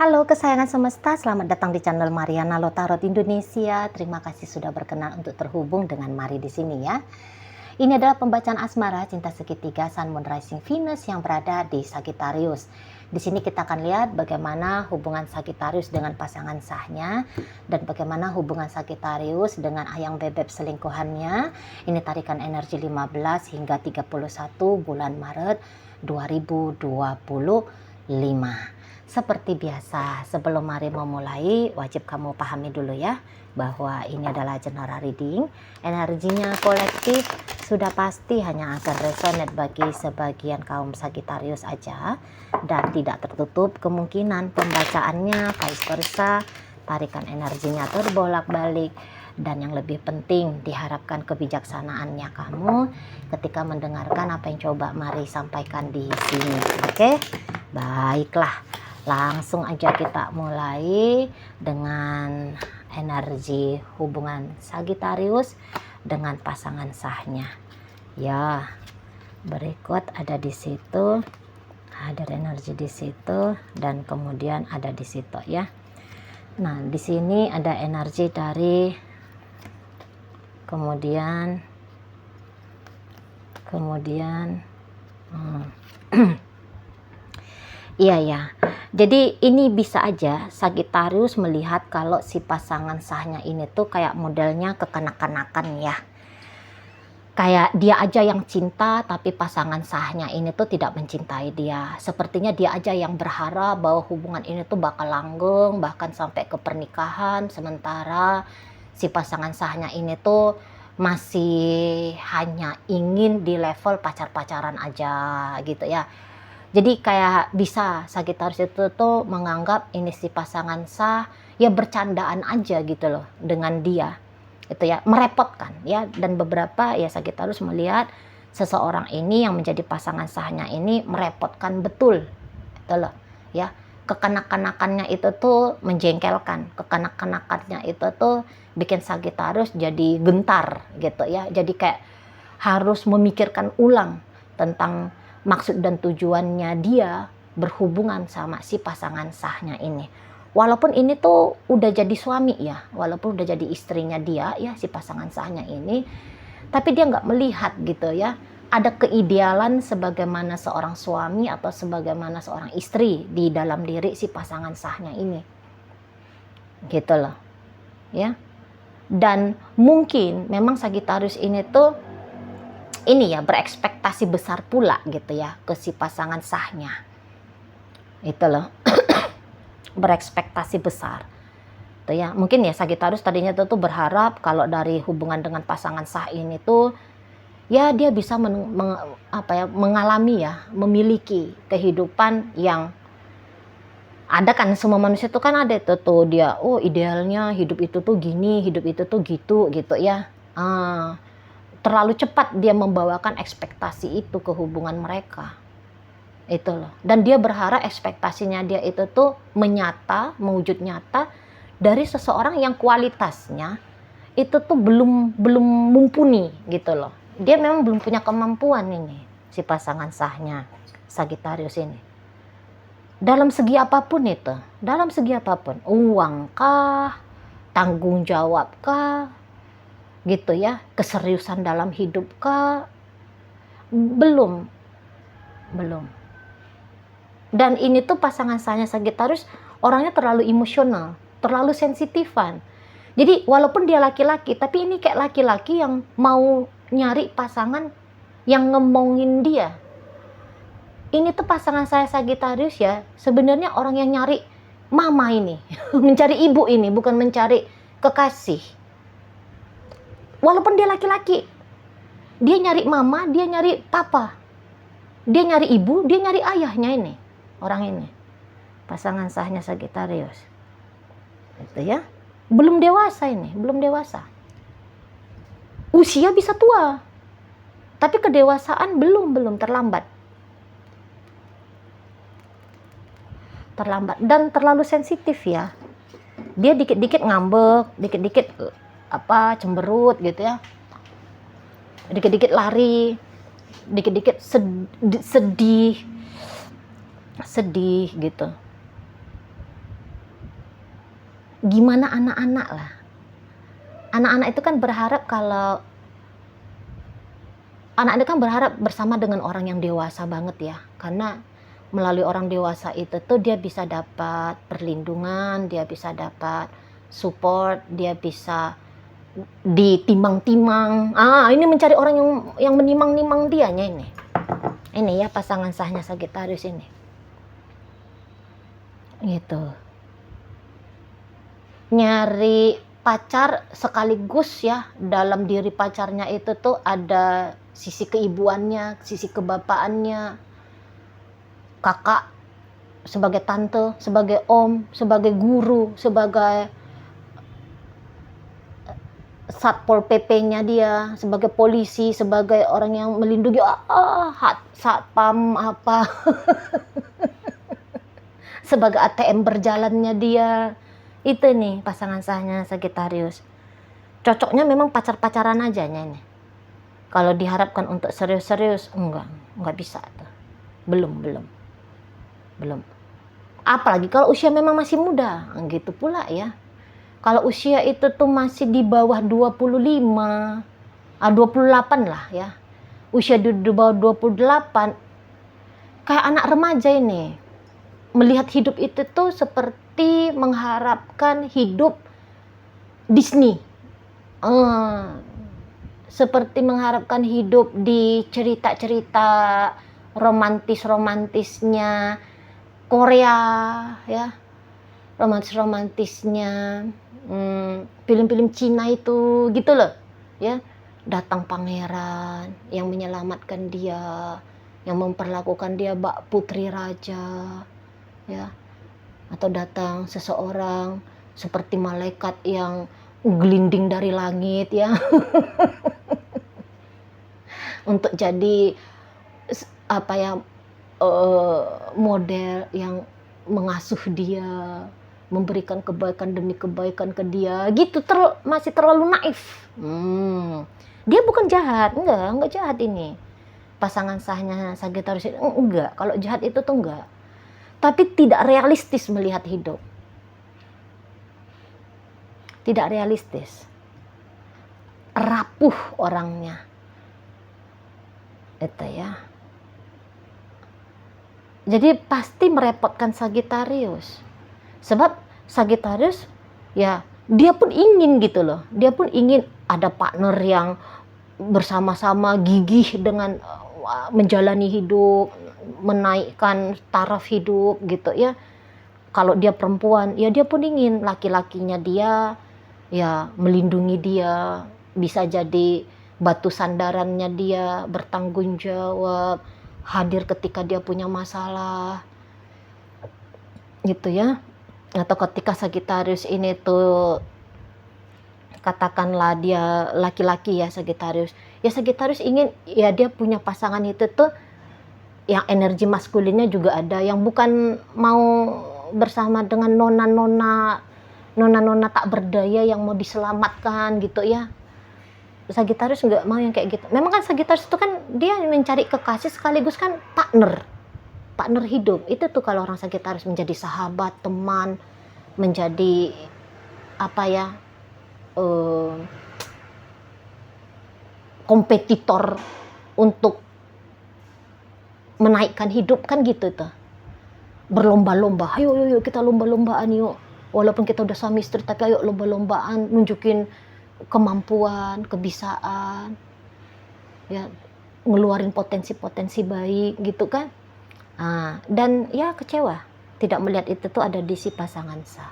Halo kesayangan semesta, selamat datang di channel Mariana Lotarot Indonesia. Terima kasih sudah berkenan untuk terhubung dengan Mari di sini ya. Ini adalah pembacaan asmara cinta segitiga Sun Moon Rising Venus yang berada di Sagittarius. Di sini kita akan lihat bagaimana hubungan Sagittarius dengan pasangan sahnya dan bagaimana hubungan Sagittarius dengan ayang bebek selingkuhannya. Ini tarikan energi 15 hingga 31 bulan Maret 2025. Seperti biasa, sebelum Mari memulai, wajib kamu pahami dulu ya, bahwa ini adalah general reading. Energinya kolektif, sudah pasti hanya akan resonate bagi sebagian kaum Sagittarius aja, dan tidak tertutup kemungkinan pembacaannya vice versa, tarikan energinya terbolak-balik. Dan yang lebih penting, diharapkan kebijaksanaannya kamu ketika mendengarkan apa yang coba Mari sampaikan di sini. Oke? Baiklah. Langsung aja kita mulai dengan energi hubungan Sagittarius dengan pasangan sahnya. Ya, berikut ada di situ, ada energi di situ dan kemudian ada di situ ya. Nah, di sini ada energi dari kemudian iya ya. Jadi ini bisa aja Sagittarius melihat kalau si pasangan sahnya ini tuh kayak modelnya kekanak-kanakan ya. Kayak dia aja yang cinta tapi pasangan sahnya ini tuh tidak mencintai dia. Sepertinya dia aja yang berharap bahwa hubungan ini tuh bakal langgeng bahkan sampai ke pernikahan. Sementara si pasangan sahnya ini tuh masih hanya ingin di level pacar-pacaran aja gitu ya. Jadi kayak bisa Sagittarius itu tuh menganggap ini si pasangan sah ya bercandaan aja gitu loh dengan dia. Itu ya, merepotkan ya. Dan beberapa ya Sagittarius melihat seseorang ini yang menjadi pasangan sahnya ini merepotkan betul. Itu loh ya. Kekanak-kanakannya itu tuh menjengkelkan. Kekanak-kanakannya itu tuh bikin Sagittarius jadi gentar gitu ya. Jadi kayak harus memikirkan ulang tentang maksud dan tujuannya dia berhubungan sama si pasangan sahnya ini. Walaupun ini tuh udah jadi suami ya, walaupun udah jadi istrinya dia ya si pasangan sahnya ini, tapi dia nggak melihat gitu ya, ada keidealan sebagaimana seorang suami atau sebagaimana seorang istri di dalam diri si pasangan sahnya ini. Gitu loh. Ya. Dan mungkin memang Sagittarius ini tuh ini ya berekspektasi besar pula gitu ya ke si pasangan sahnya. Itu loh. Berekspektasi besar. Itu ya. Mungkin ya Sagittarius tadinya tuh berharap kalau dari hubungan dengan pasangan sah ini tuh ya dia bisa mengalami ya, memiliki kehidupan yang ada kan, semua manusia itu kan ada itu tuh dia, oh idealnya hidup itu tuh gini, hidup itu tuh gitu ya. Terlalu cepat dia membawakan ekspektasi itu ke hubungan mereka. Itu loh. Dan dia berharap ekspektasinya dia itu tuh mewujud nyata dari seseorang yang kualitasnya itu tuh belum mumpuni gitu loh. Dia memang belum punya kemampuan ini si pasangan sahnya Sagittarius ini. Dalam segi apapun itu, dalam segi apapun, uang kah, tanggung jawab kah, gitu ya, keseriusan dalam hidup kah? Belum. Dan ini tuh pasangan sahnya Sagittarius orangnya terlalu emosional, terlalu sensitifan. Jadi walaupun dia laki-laki, tapi ini kayak laki-laki yang mau nyari pasangan yang ngomongin dia. Ini tuh pasangan saya Sagittarius ya, sebenarnya orang yang nyari mama ini, mencari ibu ini, bukan mencari kekasih. Walaupun dia laki-laki, dia nyari mama, dia nyari papa, dia nyari ibu, dia nyari ayahnya ini, orang ini, pasangan sahnya Sagittarius, itu ya, belum dewasa ini, belum dewasa, usia bisa tua, tapi kedewasaan belum terlambat dan terlalu sensitif ya, dia dikit-dikit ngambek, dikit-dikit cemberut gitu ya, dikit-dikit lari, dikit-dikit sedih gitu. gimana anak-anak lah. Anak-anak itu kan berharap kalau anak-anak kan berharap bersama dengan orang yang dewasa banget ya, karena melalui orang dewasa itu tuh dia bisa dapat perlindungan, dia bisa dapat support, dia bisa ditimang-timang. Ini mencari orang yang menimang-nimang dianya ini. Ini ya pasangan sahnya Sagittarius ini. Gitu. Nyari pacar sekaligus ya, dalam diri pacarnya itu tuh ada sisi keibuannya, sisi kebapaannya, kakak sebagai tante, sebagai om, sebagai guru, sebagai satpol pp-nya dia, sebagai polisi, sebagai orang yang melindungi satpam apa sebagai ATM berjalannya dia. Itu nih pasangan sahnya Sagittarius. Cocoknya memang pacar-pacaran aja nih. Kalau diharapkan untuk serius-serius, enggak bisa tuh. Belum. Apalagi kalau usia memang masih muda, gitu pula ya. Kalau usia itu tuh masih di bawah 25, 28 lah ya. Usia di bawah 28, kayak anak remaja ini. Melihat hidup itu tuh seperti mengharapkan hidup Disney. Seperti mengharapkan hidup di cerita-cerita romantisnya Korea ya, romantisnya film-film Cina itu gitu loh ya. Datang pangeran yang menyelamatkan dia, yang memperlakukan dia bak putri raja ya, atau datang seseorang seperti malaikat yang gelinding dari langit ya untuk jadi model yang mengasuh dia, memberikan kebaikan demi kebaikan ke dia gitu. Masih terlalu naif. Dia bukan jahat, enggak jahat ini pasangan sahnya Sagittarius. Enggak, kalau jahat itu tuh enggak, tapi tidak realistis melihat hidup, tidak realistis, rapuh orangnya itu ya. Jadi pasti merepotkan Sagittarius, sebab Sagittarius ya dia pun ingin gitu loh, dia pun ingin ada partner yang bersama-sama gigih dengan menjalani hidup, menaikkan taraf hidup gitu ya. Kalau dia perempuan ya dia pun ingin laki-lakinya dia ya melindungi dia, bisa jadi batu sandarannya dia, bertanggung jawab, hadir ketika dia punya masalah gitu ya. Atau ketika Sagittarius ini tuh katakanlah dia laki-laki ya Sagittarius ingin ya dia punya pasangan itu tuh yang energi maskulinnya juga ada, yang bukan mau bersama dengan nona-nona tak berdaya yang mau diselamatkan gitu ya. Sagittarius nggak mau yang kayak gitu. Memang kan Sagittarius itu kan dia mencari kekasih sekaligus kan partner hidup. Itu tuh kalau orang Sagittarius menjadi sahabat, teman, menjadi kompetitor untuk menaikkan hidup kan gitu tuh. Berlomba-lomba, ayo kita lomba-lombaan yuk. Walaupun kita udah suami istri, tapi ayo lomba-lombaan, nunjukin kemampuan, kebisaan ya, ngeluarin potensi-potensi baik gitu kan. Dan ya kecewa tidak melihat itu tuh ada di si pasangan sah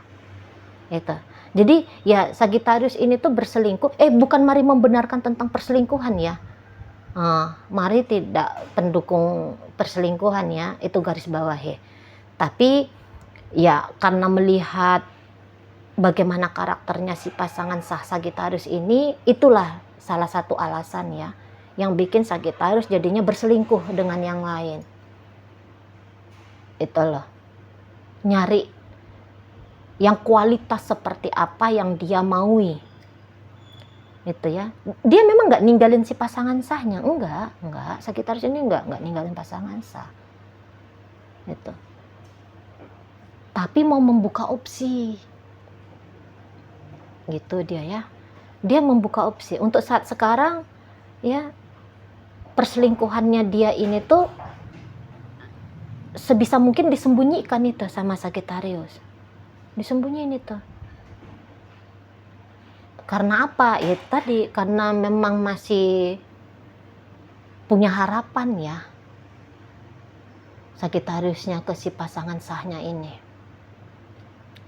itu. Jadi ya Sagittarius ini tuh berselingkuh, bukan mari membenarkan tentang perselingkuhan ya, mari tidak pendukung perselingkuhan ya, itu garis bawah ya. Tapi ya karena melihat bagaimana karakternya si pasangan sah Sagittarius ini, itulah salah satu alasan ya yang bikin Sagittarius jadinya berselingkuh dengan yang lain. Itu loh, nyari yang kualitas seperti apa yang dia maui itu ya. Dia memang nggak ninggalin si pasangan sahnya, enggak Sagittarius ini enggak ninggalin pasangan sah itu, tapi mau membuka opsi gitu dia ya. Dia membuka opsi untuk saat sekarang ya, perselingkuhannya dia ini tuh sebisa mungkin disembunyikan itu sama Sagittarius. Disembunyiin itu. Karena apa? Ya tadi, karena memang masih punya harapan ya Sagittariusnya ke si pasangan sahnya ini.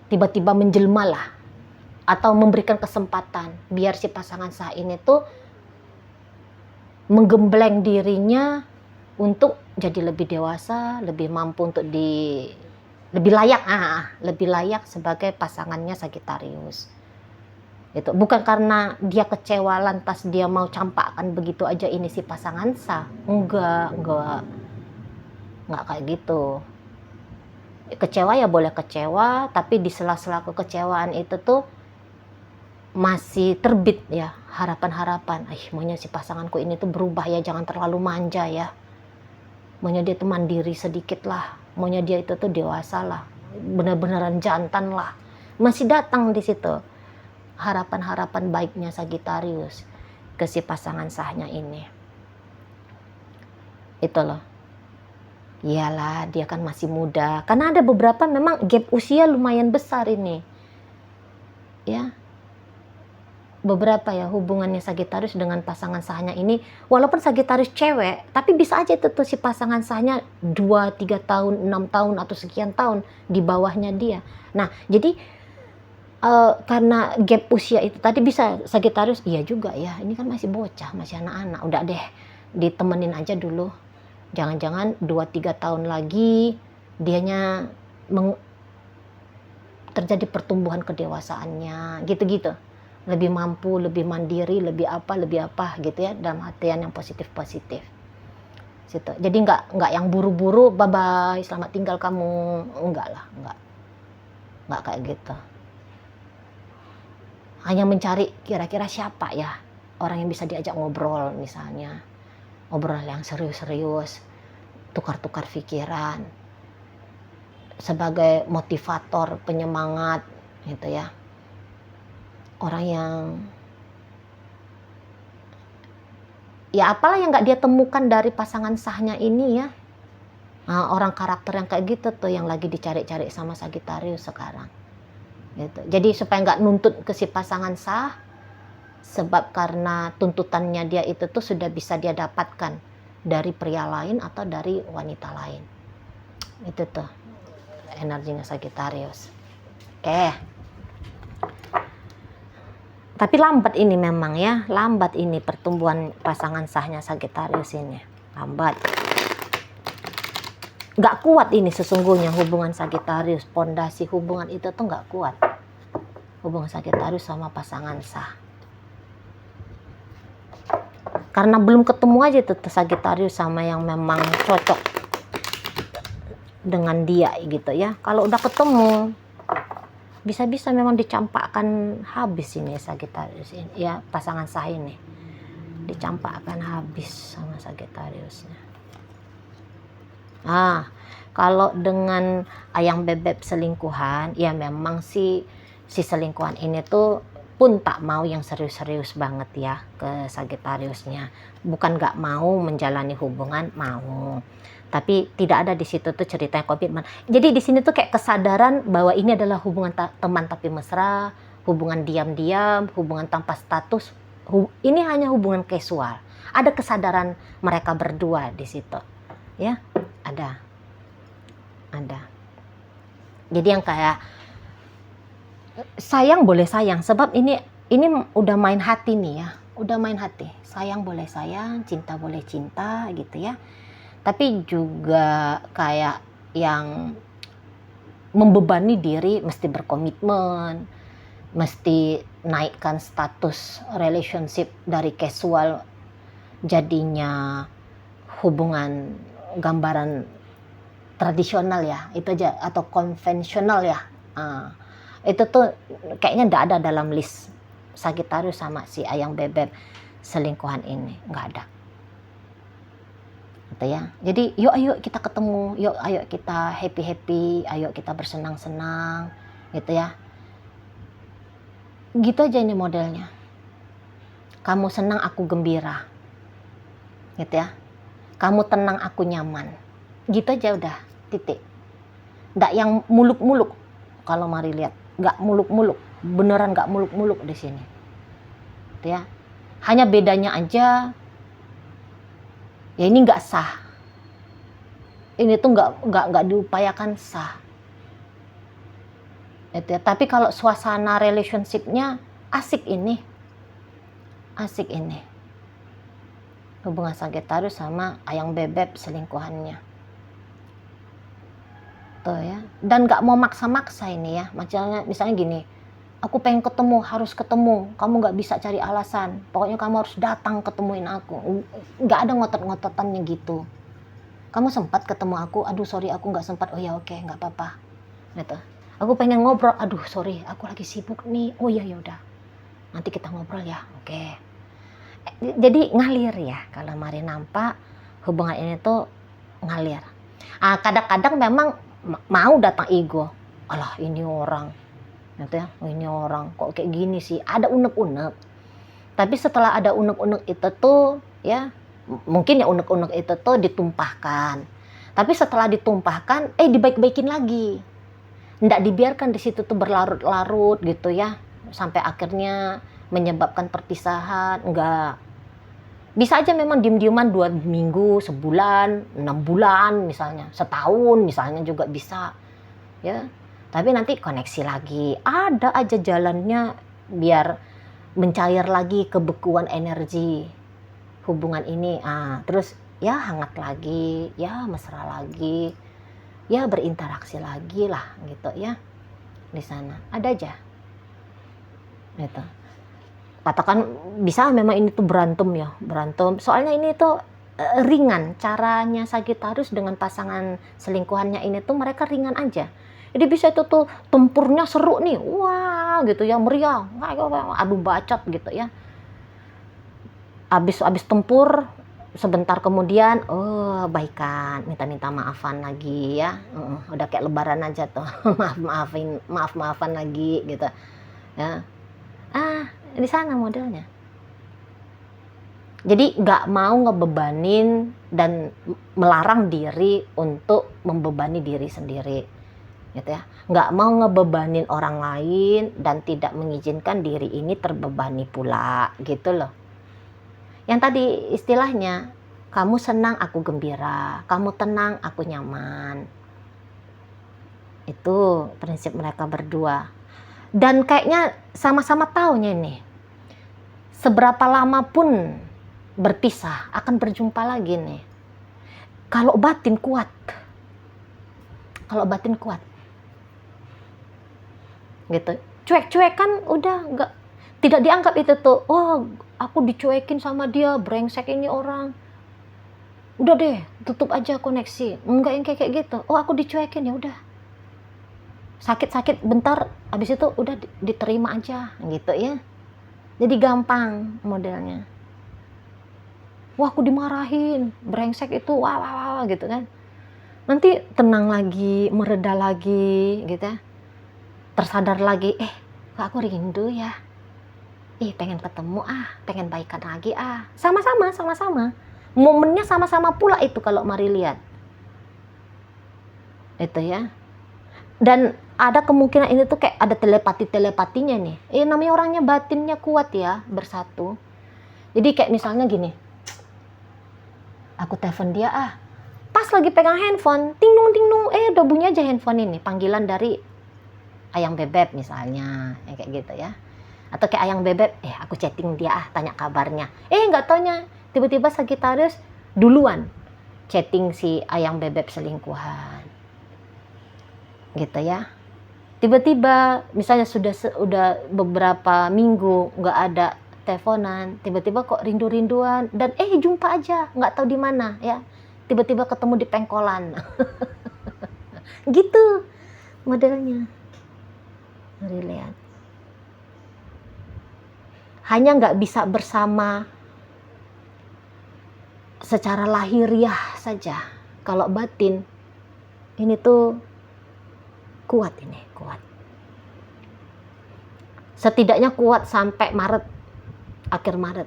Tiba-tiba menjelma lah, atau memberikan kesempatan biar si pasangan sah ini tuh menggembleng dirinya untuk jadi lebih dewasa, lebih mampu untuk lebih layak sebagai pasangannya Sagittarius. Itu bukan karena dia kecewa lantas dia mau campakkan begitu aja ini si pasangan sah. Enggak kayak gitu. Kecewa ya boleh kecewa, tapi di sela-sela kekecewaan itu tuh masih terbit ya harapan-harapan. Maunya si pasanganku ini tuh berubah ya, jangan terlalu manja ya. Maunya dia tuh mandiri sedikit lah. Maunya dia itu tuh dewasa lah. Bener-beneran jantan lah. Masih datang di situ harapan-harapan baiknya Sagittarius ke si pasangan sahnya ini. Itu loh. Iyalah, dia kan masih muda. Karena ada beberapa memang gap usia lumayan besar ini. Ya. Beberapa ya hubungannya Sagittarius dengan pasangan sahnya ini, walaupun Sagittarius cewek, tapi bisa aja itu tuh si pasangan sahnya 2-3 tahun, 6 tahun atau sekian tahun di bawahnya dia. Nah, jadi karena gap usia itu tadi bisa Sagittarius, iya juga ya, ini kan masih bocah, masih anak-anak, udah deh ditemenin aja dulu. Jangan-jangan 2-3 tahun lagi dianya terjadi pertumbuhan kedewasaannya, gitu-gitu. Lebih mampu, lebih mandiri, lebih apa gitu ya, dalam artian yang positif-positif. Situ. Jadi nggak yang buru-buru, bye-bye, selamat tinggal kamu, enggak kayak gitu. Hanya mencari kira-kira siapa ya orang yang bisa diajak ngobrol, misalnya ngobrol yang serius-serius, tukar-tukar pikiran sebagai motivator, penyemangat gitu ya. Orang yang ya apalah yang nggak dia temukan dari pasangan sahnya ini ya. Nah, orang karakter yang kayak gitu tuh yang lagi dicari-cari sama Sagittarius sekarang. Gitu. Jadi supaya nggak nuntut ke si pasangan sah, sebab karena tuntutannya dia itu tuh sudah bisa dia dapatkan dari pria lain atau dari wanita lain. Itu tuh energinya Sagittarius. Oke. Tapi lambat ini memang ya, lambat ini pertumbuhan pasangan sahnya Sagittarius ini, lambat. Nggak kuat ini sesungguhnya hubungan Sagittarius, pondasi hubungan itu tuh nggak kuat. Hubungan Sagittarius sama pasangan sah. Karena belum ketemu aja tuh Sagittarius sama yang memang cocok dengan dia gitu ya. Kalau udah ketemu, bisa-bisa memang dicampakkan habis ini Sagittarius ini, ya pasangan sah ini. Dicampakkan habis sama Sagittariusnya. Kalau dengan ayang bebek selingkuhan, ya memang si selingkuhan ini tuh pun tak mau yang serius-serius banget ya ke Sagittariusnya. Bukan nggak mau menjalani hubungan, mau. Tapi tidak ada di situ tuh ceritanya komitmen. Jadi di sini tuh kayak kesadaran bahwa ini adalah hubungan teman tapi mesra, hubungan diam-diam, hubungan tanpa status. Ini hanya hubungan casual. Ada kesadaran mereka berdua di situ, ya. Ada. Jadi yang kayak sayang boleh sayang, sebab ini udah main hati nih ya, udah main hati. Sayang boleh sayang, cinta boleh cinta gitu ya. Tapi juga kayak yang membebani diri, mesti berkomitmen, mesti naikkan status relationship dari casual jadinya hubungan gambaran tradisional ya, itu aja, atau konvensional ya. Itu tuh kayaknya nggak ada dalam list Sagittarius sama si ayang bebek selingkuhan ini, nggak ada. Gitu ya. Jadi ayo kita ketemu, ayo kita happy, ayo kita bersenang-senang gitu ya. Gitu aja ini modelnya. Kamu senang, aku gembira. Gitu ya. Kamu tenang, aku nyaman. Gitu aja udah, titik. Nggak yang muluk-muluk. Kalau mari lihat, nggak muluk-muluk. Beneran nggak muluk-muluk di sini. Gitu ya. Hanya bedanya aja, ya ini nggak sah. Ini tuh nggak diupayakan sah. Gitu ya. Tapi kalau suasana relationship-nya asik ini. Asik ini. Hubungan Sagittarius sama ayang bebek selingkuhannya. Tuh ya. Dan nggak mau maksa-maksa ini ya. Misalnya gini, aku pengen ketemu, harus ketemu. Kamu nggak bisa cari alasan. Pokoknya kamu harus datang ketemuin aku. Nggak ada ngotot-ngototannya gitu. Kamu sempat ketemu aku, aduh sorry aku nggak sempat. Oh ya oke, nggak apa-apa. Gitu. Aku pengen ngobrol, aduh sorry aku lagi sibuk nih. Oh ya udah, nanti kita ngobrol ya. Oke. Jadi ngalir ya. Kalau mari nampak hubungan ini tuh ngalir. Kadang-kadang memang mau datang ego. Alah ini orang, gitu ya. Ini orang kok kayak gini sih. Ada unek-unek. Tapi setelah ada unek-unek itu tuh ya, mungkin ya unek-unek itu tuh ditumpahkan. Tapi setelah ditumpahkan, dibaik-baikin lagi. Nggak dibiarkan di situ tuh berlarut-larut gitu ya. Sampai akhirnya menyebabkan perpisahan. Enggak. Bisa aja memang diem-dieman 2 minggu, sebulan, 6 bulan misalnya. Setahun misalnya juga bisa. Ya. Tapi nanti koneksi lagi. Ada aja jalannya biar mencair lagi kebekuan energi hubungan ini. Terus ya hangat lagi, ya mesra lagi, ya berinteraksi lagi lah gitu ya. Di sana ada aja gitu. Katakan bisa memang ini tuh berantem, soalnya ini tuh ringan caranya Sagittarius dengan pasangan selingkuhannya ini tuh, mereka ringan aja. Jadi bisa itu tuh tempurnya seru nih, wah gitu ya, meriah, adu bacot gitu ya. Abis tempur sebentar kemudian baikan, minta maafan lagi ya. Udah kayak lebaran aja tuh. maafan lagi gitu ya. Di sana modelnya. Jadi nggak mau ngebebanin dan melarang diri untuk membebani diri sendiri, gitu ya. Nggak mau ngebebanin orang lain dan tidak mengizinkan diri ini terbebani pula, gitu loh. Yang tadi istilahnya, kamu senang aku gembira, kamu tenang aku nyaman. Itu prinsip mereka berdua. Dan kayaknya sama-sama taunya nih, seberapa lama pun berpisah akan berjumpa lagi nih. Kalau batin kuat, gitu. Cuek-cuek kan udah nggak, tidak dianggap itu tuh, oh aku dicuekin sama dia, brengsek ini orang. Udah deh, tutup aja koneksi. Enggak yang kayak gitu. Oh aku dicuekin, ya udah. Sakit-sakit bentar, habis itu udah diterima aja gitu ya. Jadi gampang modelnya. Wah aku dimarahin, brengsek itu, wah gitu kan. Nanti tenang lagi, mereda lagi gitu ya. Tersadar lagi, kok aku rindu ya. Pengen ketemu pengen baikan lagi Sama-sama. Momennya sama-sama pula itu kalau mari lihat. Itu ya. Dan ada kemungkinan ini tuh kayak ada telepatinya nih. Namanya orangnya batinnya kuat ya, bersatu. Jadi kayak misalnya gini, aku telepon dia pas lagi pegang handphone, ting nung, udah bunyi aja handphone ini, panggilan dari ayang bebek misalnya, kayak gitu ya. Atau kayak ayang bebek, aku chatting dia tanya kabarnya. Nggak taunya tiba-tiba Sagittarius duluan chatting si ayang bebek selingkuhan. Gitu ya. Tiba-tiba misalnya sudah beberapa minggu nggak ada teleponan, tiba-tiba kok rindu-rinduan dan jumpa aja, nggak tahu di mana ya. Tiba-tiba ketemu di pengkolan. Gitu modelnya. Mari lihat. Hanya nggak bisa bersama secara lahiriah saja. Kalau batin ini tuh kuat. Setidaknya kuat sampai Maret, akhir Maret.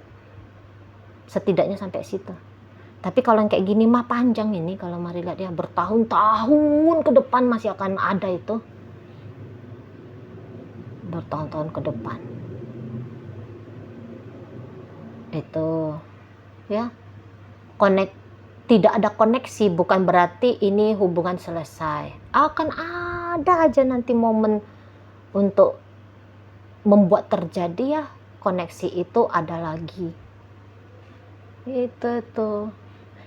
Setidaknya sampai situ. Tapi kalau yang kayak gini mah panjang ini, kalau mari lihat ya, bertahun-tahun ke depan masih akan ada itu. Bertahun-tahun ke depan. Itu ya, tidak ada koneksi bukan berarti ini hubungan selesai. Akan ada aja nanti momen untuk membuat terjadi ya, koneksi itu ada lagi. Itu tuh.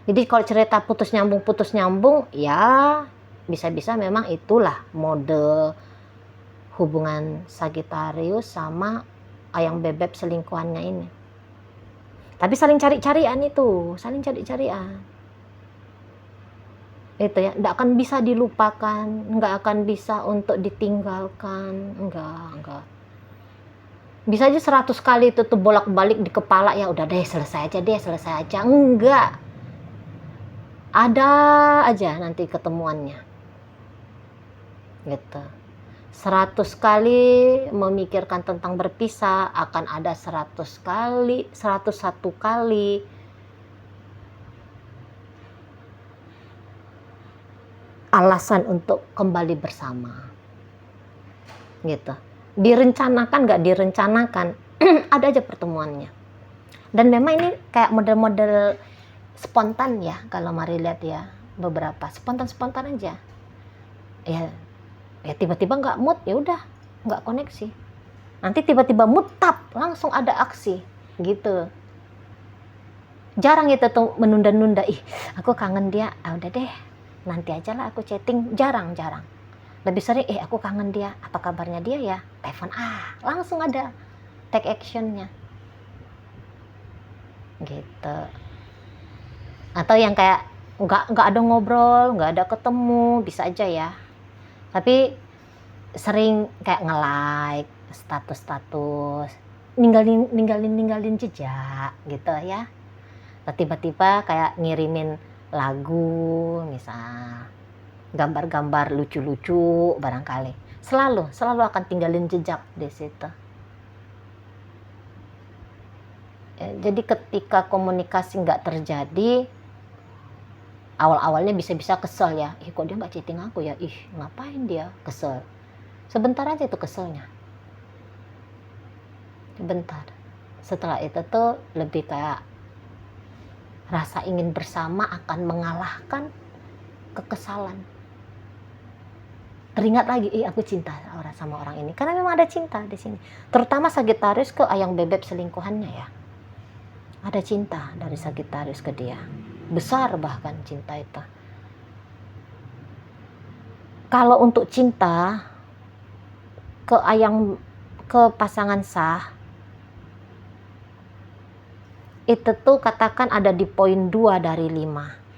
Jadi kalau cerita putus nyambung ya bisa-bisa memang itulah mode hubungan Sagittarius sama ayang bebek selingkuhannya ini. Tapi saling cari-carian itu, saling cari-carian. Itu ya, nggak akan bisa dilupakan, nggak akan bisa untuk ditinggalkan, enggak. Bisa aja 100 kali itu tuh bolak-balik di kepala, ya udah deh selesai aja, enggak. Ada aja nanti ketemuannya. Gitu. 100 kali memikirkan tentang berpisah, akan ada 101 kali alasan untuk kembali bersama. Gitu. Direncanakan nggak direncanakan, ada aja pertemuannya. Dan memang ini kayak model-model spontan ya, kalau mari lihat ya, beberapa spontan aja. Ya tiba-tiba nggak mood, ya udah nggak koneksi. Nanti tiba-tiba mood tap, langsung ada aksi gitu. Jarang itu tuh menunda-nunda, aku kangen dia, udah deh nanti aja lah aku chatting, jarang. Lebih sering aku kangen dia, apa kabarnya dia ya, telepon, langsung ada take actionnya gitu. Atau yang kayak nggak ada ngobrol, nggak ada ketemu, bisa aja ya, tapi sering kayak nge-like status, ninggalin jejak gitu ya. Tiba-tiba kayak ngirimin lagu, misal gambar-gambar lucu-lucu barangkali, selalu akan tinggalin jejak di situ. Jadi ketika komunikasi nggak terjadi, awal-awalnya bisa-bisa kesel ya, kok dia nggak chatting aku ya, ngapain dia, kesel. Sebentar aja itu keselnya, sebentar. Setelah itu tuh lebih kayak rasa ingin bersama akan mengalahkan kekesalan. Teringat lagi, aku cinta sama orang ini, karena memang ada cinta di sini. Terutama Sagittarius ke ayang bebek selingkuhannya ya, ada cinta dari Sagittarius ke dia, besar bahkan cinta itu. Kalau untuk cinta ke pasangan sah, itu tuh katakan ada di poin 2 dari 5.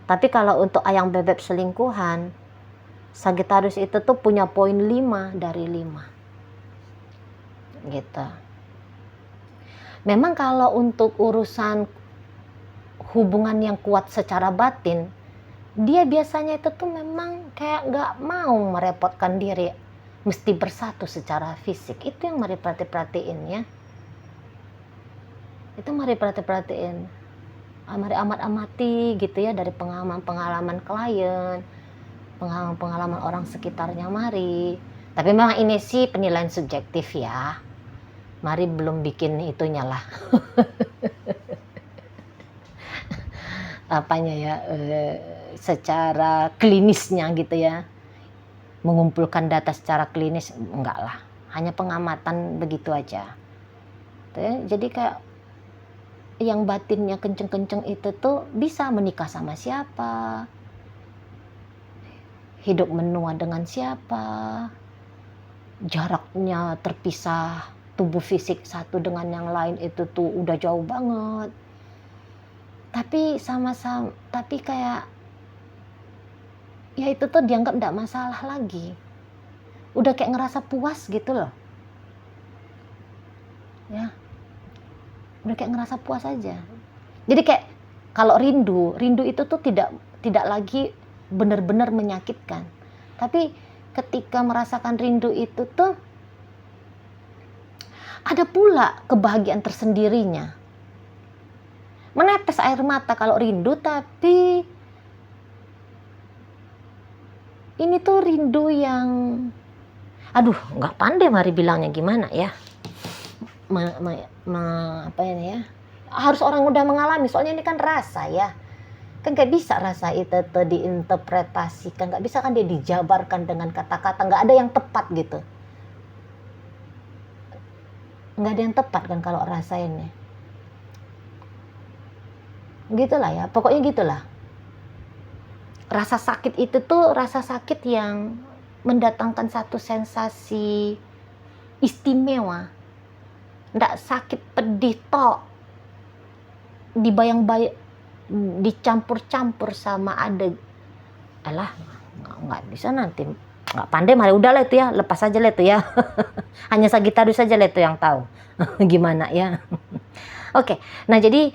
Tapi kalau untuk ayang bebek selingkuhan, Sagittarius itu tuh punya poin 5 dari 5 gitu. Memang kalau untuk urusan hubungan yang kuat secara batin, dia biasanya itu tuh memang kayak nggak mau merepotkan diri mesti bersatu secara fisik. Itu yang mari perhatiin ya. Itu mari perhatiin, mari amati gitu ya, dari pengalaman klien, pengalaman orang sekitarnya mari. Tapi memang ini sih penilaian subjektif ya, mari belum bikin itunya lah apanya ya, secara klinisnya gitu ya, mengumpulkan data secara klinis enggak lah, hanya pengamatan begitu aja. Jadi kayak yang batinnya kenceng-kenceng itu tuh bisa menikah sama siapa, hidup menua dengan siapa, jaraknya terpisah tubuh fisik satu dengan yang lain itu tuh udah jauh banget, tapi sama-sama, tapi kayak ya itu tuh dianggap enggak masalah lagi, udah kayak ngerasa puas gitu loh ya, udah kayak ngerasa puas aja. Jadi kayak kalau rindu itu tuh tidak lagi benar-benar menyakitkan, tapi ketika merasakan rindu itu tuh ada pula kebahagiaan tersendirinya. Menetes air mata kalau rindu, tapi ini tuh rindu yang, aduh, nggak pandai mari bilangnya gimana ya. Apa ini ya? Harus orang udah mengalami, soalnya ini kan rasa ya. Kan nggak bisa rasa itu tuh diinterpretasikan, nggak bisa kan dia dijabarkan dengan kata-kata, nggak ada yang tepat gitu. Nggak ada yang tepat kan kalau rasa ini. Gitulah ya, pokoknya gitulah. Rasa sakit itu tuh rasa sakit yang mendatangkan satu sensasi istimewa. Nggak sakit pedih tok, dibayang-bayang, dicampur-campur sama alah, nggak bisa nanti, nggak pandai mari udahlah itu ya, lepas aja lah itu ya. Hanya Sagittarius saja lah itu yang tahu gimana ya. Oke, nah jadi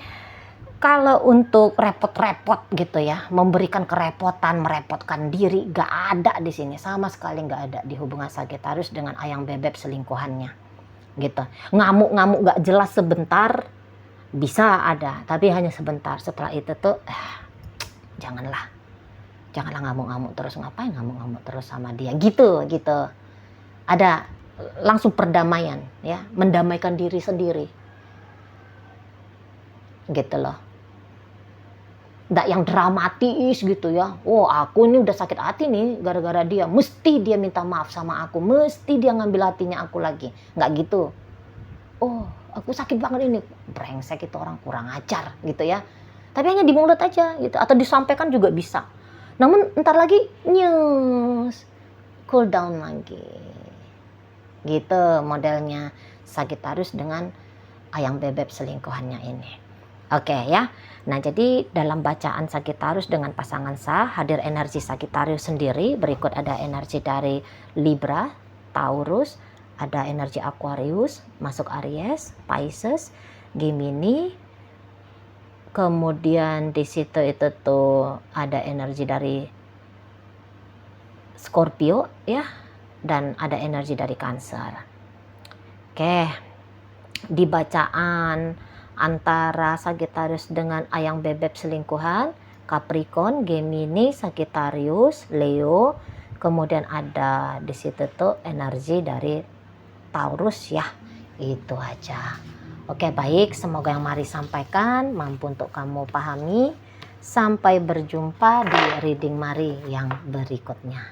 kalau untuk repot-repot gitu ya, memberikan kerepotan, merepotkan diri, gak ada di sini, sama sekali gak ada di hubungan Sagittarius dengan ayang bebek selingkuhannya, gitu. Ngamuk-ngamuk gak jelas sebentar, bisa ada, tapi hanya sebentar. Setelah itu tuh, janganlah ngamuk-ngamuk terus. Ngapain ngamuk-ngamuk terus sama dia, gitu. Ada langsung perdamaian, ya, mendamaikan diri sendiri, gitu loh. Nggak yang dramatis gitu ya. Oh, aku ini udah sakit hati nih gara-gara dia, mesti dia minta maaf sama aku, mesti dia ngambil hatinya aku lagi. Nggak gitu. Oh, aku sakit banget ini, brengsek itu orang, kurang ajar gitu ya. Tapi hanya di mulut aja gitu, atau disampaikan juga bisa. Namun ntar lagi news, cool down lagi. Gitu modelnya Sagittarius dengan ayang bebek selingkuhannya ini. Oke ya. Nah, jadi dalam bacaan Sagittarius dengan pasangan sah, hadir energi Sagittarius sendiri. Berikut ada energi dari Libra, Taurus, ada energi Aquarius, masuk Aries, Pisces, Gemini. Kemudian di situ itu tuh ada energi dari Scorpio ya, dan ada energi dari Cancer. Oke. Di bacaan antara Sagittarius dengan ayang bebek selingkuhan, Capricorn, Gemini, Sagittarius, Leo, kemudian ada di situ tuh energi dari Taurus ya. Itu aja. Oke, baik, semoga yang Mari sampaikan mampu untuk kamu pahami. Sampai berjumpa di reading Mari yang berikutnya.